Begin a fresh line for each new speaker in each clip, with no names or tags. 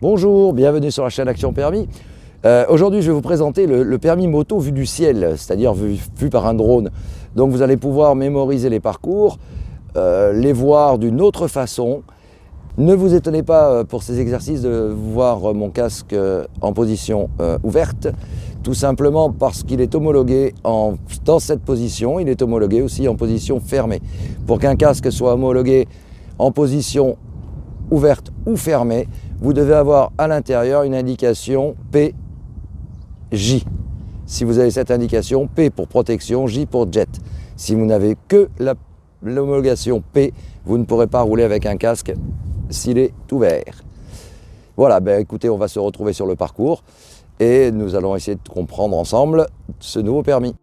Bonjour, bienvenue sur la chaîne Action Permis. Aujourd'hui, je vais vous présenter le permis moto vu du ciel, c'est-à-dire vu par un drone. Donc vous allez pouvoir mémoriser les parcours, les voir d'une autre façon. Ne vous étonnez pas pour ces exercices de voir mon casque en position ouverte, tout simplement parce qu'il est homologué dans cette position, il est homologué aussi en position fermée. Pour qu'un casque soit homologué en position ouverte ou fermée, vous devez avoir à l'intérieur une indication PJ. Si vous avez cette indication, P pour protection, J pour jet. Si vous n'avez que l'homologation P, vous ne pourrez pas rouler avec un casque s'il est ouvert. Voilà, écoutez, on va se retrouver sur le parcours et nous allons essayer de comprendre ensemble ce nouveau permis.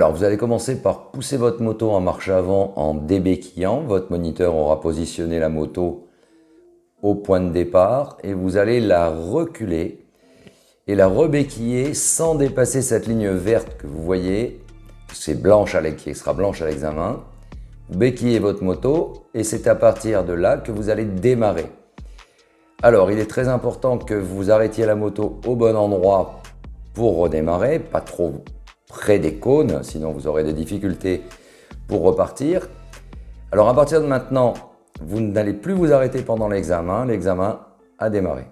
Alors vous allez commencer par pousser votre moto en marche avant en débéquillant. Votre moniteur aura positionné la moto au point de départ et vous allez la reculer et la rebéquiller sans dépasser cette ligne verte que vous voyez, c'est blanche qui sera blanche à l'examen. Vous béquillez votre moto et c'est à partir de là que vous allez démarrer. Alors il est très important que vous arrêtiez la moto au bon endroit pour redémarrer, pas trop près des cônes, sinon vous aurez des difficultés pour repartir. Alors à partir de maintenant, vous n'allez plus vous arrêter pendant l'examen a démarré.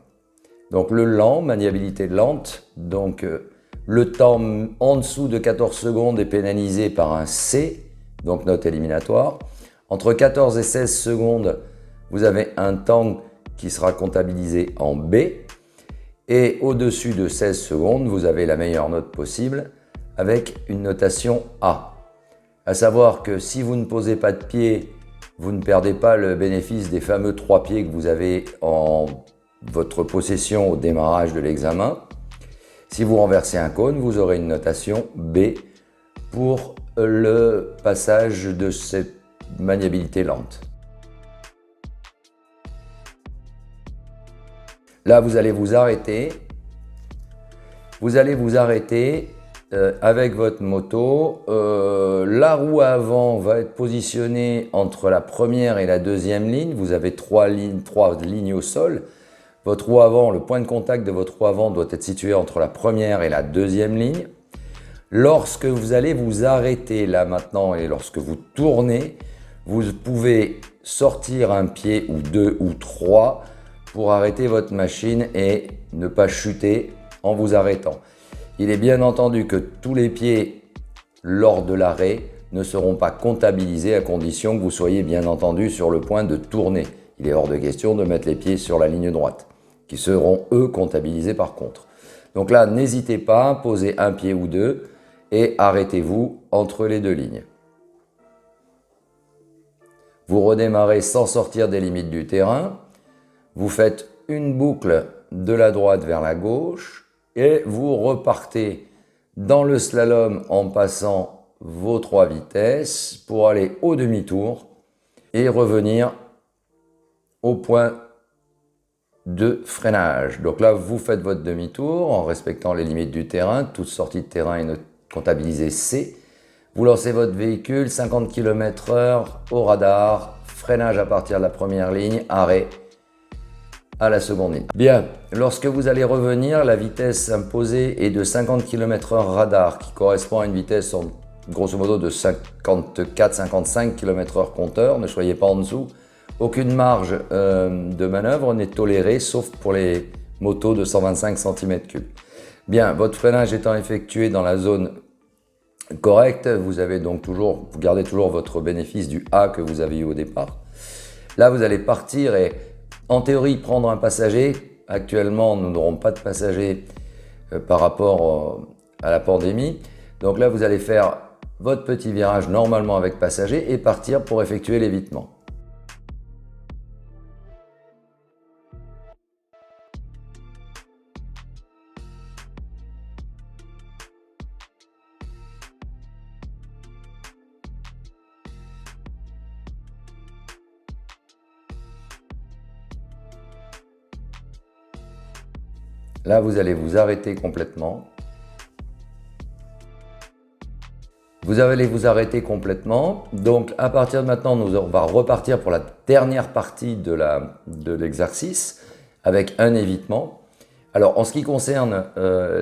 Donc le lent, maniabilité lente, donc le temps en dessous de 14 secondes est pénalisé par un C, donc note éliminatoire. Entre 14 et 16 secondes, vous avez un temps qui sera comptabilisé en B. Et au-dessus de 16 secondes, vous avez la meilleure note possible avec une notation A. À savoir que si vous ne posez pas de pied, vous ne perdez pas le bénéfice des fameux 3 pieds que vous avez en votre possession au démarrage de l'examen. Si vous renversez un cône, vous aurez une notation B pour le passage de cette maniabilité lente. Là, vous allez vous arrêter. Vous allez vous arrêter avec votre moto. La roue avant va être positionnée entre la première et la deuxième ligne. Vous avez trois lignes au sol. Votre roue avant, le point de contact de votre roue avant doit être situé entre la première et la deuxième ligne. Lorsque vous allez vous arrêter là maintenant et lorsque vous tournez, vous pouvez sortir un pied ou deux ou trois pour arrêter votre machine et ne pas chuter en vous arrêtant. Il est bien entendu que tous les pieds lors de l'arrêt ne seront pas comptabilisés à condition que vous soyez bien entendu sur le point de tourner. Il est hors de question de mettre les pieds sur la ligne droite, qui seront eux comptabilisés par contre. Donc là, n'hésitez pas, posez un pied ou deux et arrêtez-vous entre les deux lignes. Vous redémarrez sans sortir des limites du terrain. Vous faites une boucle de la droite vers la gauche et vous repartez dans le slalom en passant vos 3 vitesses pour aller au demi-tour et revenir au point de freinage. Donc là, vous faites votre demi-tour en respectant les limites du terrain. Toute sortie de terrain est comptabilisée C. Vous lancez votre véhicule, 50 km/h au radar, freinage à partir de la première ligne, arrêt à la seconde ligne. Bien, lorsque vous allez revenir, la vitesse imposée est de 50 km/h radar, qui correspond à une vitesse grosso modo de 54-55 km/h compteur, ne soyez pas en dessous. Aucune marge de manœuvre n'est tolérée, sauf pour les motos de 125 cm3. Bien, votre freinage étant effectué dans la zone correcte, vous gardez toujours votre bénéfice du A que vous avez eu au départ. Là, vous allez partir et en théorie prendre un passager. Actuellement, nous n'aurons pas de passager par rapport à la pandémie. Donc là, vous allez faire votre petit virage normalement avec passager et partir pour effectuer l'évitement. Là, vous allez vous arrêter complètement. Vous allez vous arrêter complètement. Donc, à partir de maintenant, on va repartir pour la dernière partie de l'exercice. avec un évitement. Alors en ce qui concerne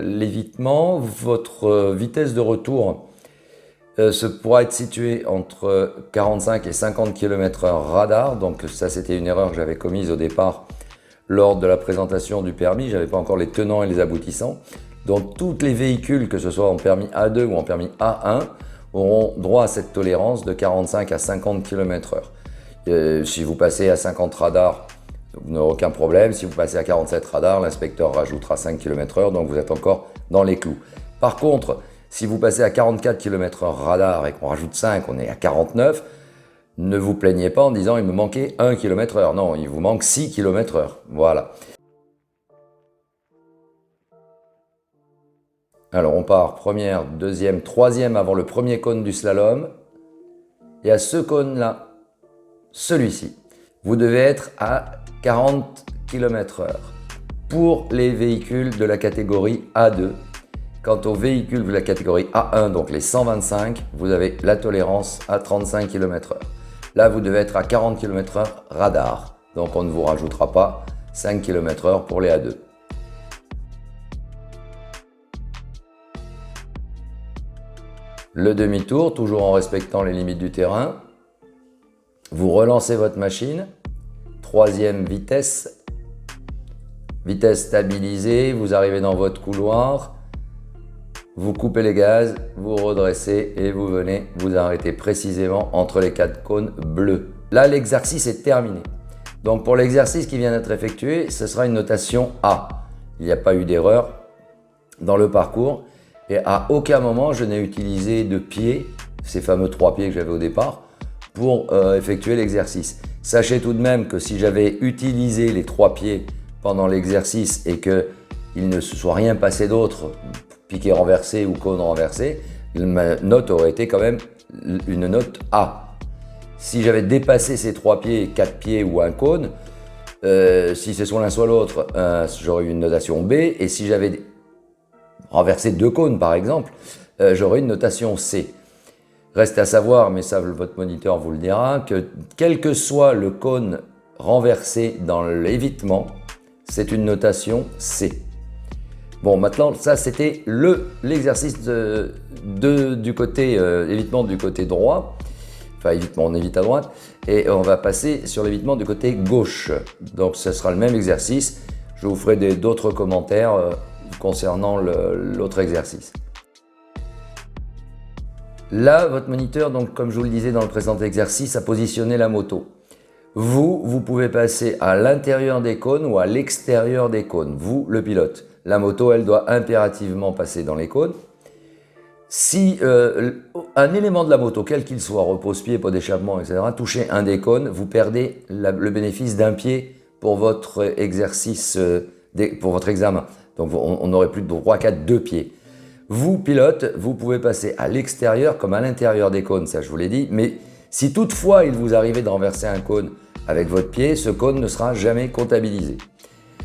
l'évitement, votre vitesse de retour pourra être située entre 45 et 50 km/h radar. Donc ça, c'était une erreur que j'avais commise au départ lors de la présentation du permis. Je n'avais pas encore les tenants et les aboutissants. Donc tous les véhicules, que ce soit en permis A2 ou en permis A1, auront droit à cette tolérance de 45 à 50 km/h. Si vous passez à 50 radars, vous n'aurez aucun problème. Si vous passez à 47 radars, l'inspecteur rajoutera 5 km/h, donc vous êtes encore dans les clous. Par contre, si vous passez à 44 km/h radar et qu'on rajoute 5, on est à 49, ne vous plaignez pas en disant il me manquait 1 km/h. Non, il vous manque 6 km/h. Voilà. Alors on part première, deuxième, troisième avant le premier cône du slalom. Et à ce cône-là, celui-ci, vous devez être à 40 km/h pour les véhicules de la catégorie A2. Quant aux véhicules de la catégorie A1, donc les 125, vous avez la tolérance à 35 km/h. Là, vous devez être à 40 km/h radar. Donc on ne vous rajoutera pas 5 km/h pour les A2. Le demi-tour, toujours en respectant les limites du terrain. Vous relancez votre machine. Troisième vitesse. Vitesse stabilisée, vous arrivez dans votre couloir. Vous coupez les gaz, vous redressez et vous venez vous arrêter précisément entre les 4 cônes bleus. Là, l'exercice est terminé. Donc pour l'exercice qui vient d'être effectué, ce sera une notation A. Il n'y a pas eu d'erreur dans le parcours. Et à aucun moment, je n'ai utilisé de pieds, ces fameux 3 pieds que j'avais au départ, pour effectuer l'exercice. Sachez tout de même que si j'avais utilisé les 3 pieds pendant l'exercice et qu'il ne se soit rien passé d'autre, piqué renversé ou cône renversé, ma note aurait été quand même une note A. Si j'avais dépassé ces 3 pieds, 4 pieds ou un cône, si c'est soit l'un soit l'autre, j'aurais eu une notation B. Et si j'avais renverser 2 cônes par exemple, j'aurai une notation C. Reste à savoir, mais ça votre moniteur vous le dira, que quel que soit le cône renversé dans l'évitement, c'est une notation C. Bon, maintenant ça c'était l'exercice du côté évitement du côté droit, enfin évitement on évite à droite, et on va passer sur l'évitement du côté gauche. Donc ce sera le même exercice, je vous ferai d'autres commentaires concernant l'autre exercice. Là, votre moniteur, donc, comme je vous le disais dans le précédent exercice, a positionné la moto. Vous pouvez passer à l'intérieur des cônes ou à l'extérieur des cônes, vous, le pilote. La moto, elle doit impérativement passer dans les cônes. Si un élément de la moto, quel qu'il soit, repose-pied, pot d'échappement, etc., touchez un des cônes, vous perdez le bénéfice d'un pied pour votre exercice, pour votre examen. Donc on n'aurait plus de droit qu'à 2 pieds. Vous, pilote, vous pouvez passer à l'extérieur comme à l'intérieur des cônes, ça je vous l'ai dit. Mais si toutefois il vous arrivait de renverser un cône avec votre pied, ce cône ne sera jamais comptabilisé.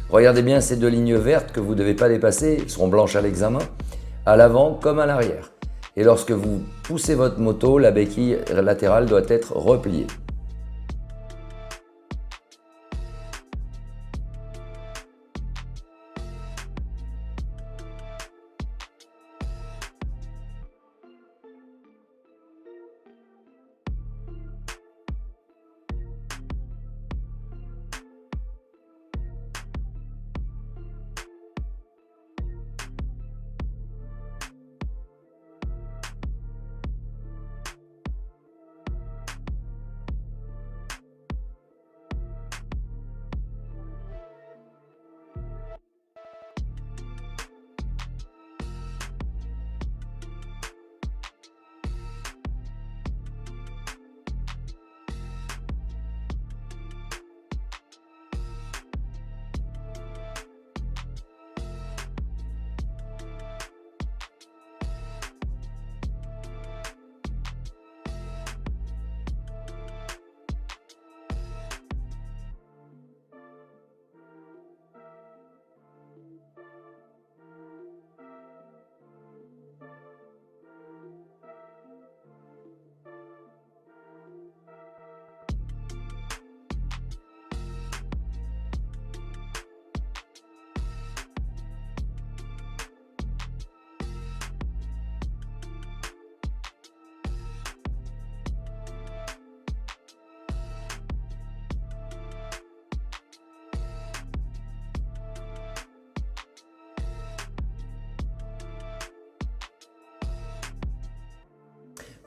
Regardez bien ces 2 lignes vertes que vous ne devez pas dépasser, elles seront blanches à l'examen, à l'avant comme à l'arrière. Et lorsque vous poussez votre moto, la béquille latérale doit être repliée.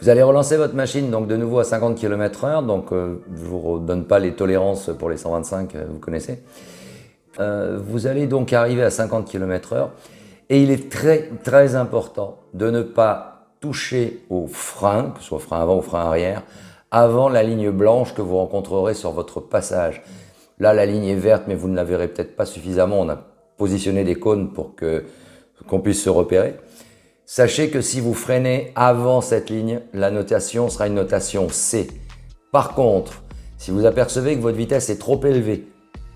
Vous allez relancer votre machine donc de nouveau à 50 km/h, donc je ne vous redonne pas les tolérances pour les 125, vous connaissez. Vous allez donc arriver à 50 km/h et il est très important de ne pas toucher au frein, que ce soit frein avant ou frein arrière, avant la ligne blanche que vous rencontrerez sur votre passage. Là, la ligne est verte, mais vous ne la verrez peut-être pas suffisamment. On a positionné des cônes pour qu'on puisse se repérer. Sachez que si vous freinez avant cette ligne, la notation sera une notation C. Par contre, si vous apercevez que votre vitesse est trop élevée,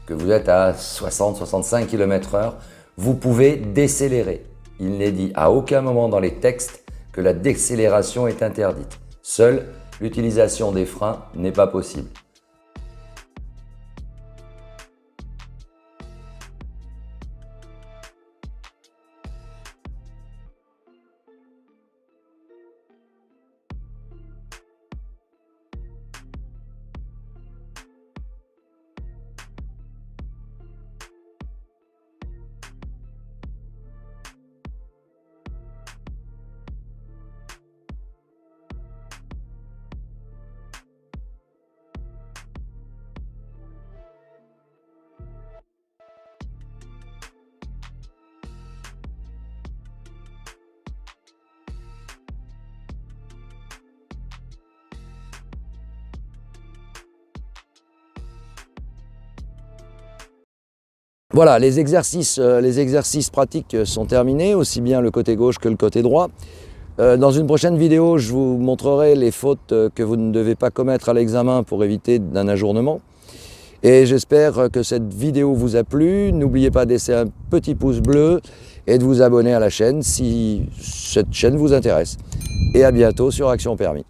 que vous êtes à 60-65 km/h, vous pouvez décélérer. Il n'est dit à aucun moment dans les textes que la décélération est interdite. Seule l'utilisation des freins n'est pas possible. Voilà, les exercices pratiques sont terminés, aussi bien le côté gauche que le côté droit. Dans une prochaine vidéo, je vous montrerai les fautes que vous ne devez pas commettre à l'examen pour éviter d'un ajournement. Et j'espère que cette vidéo vous a plu. N'oubliez pas de laisser un petit pouce bleu et de vous abonner à la chaîne si cette chaîne vous intéresse. Et à bientôt sur Action Permis.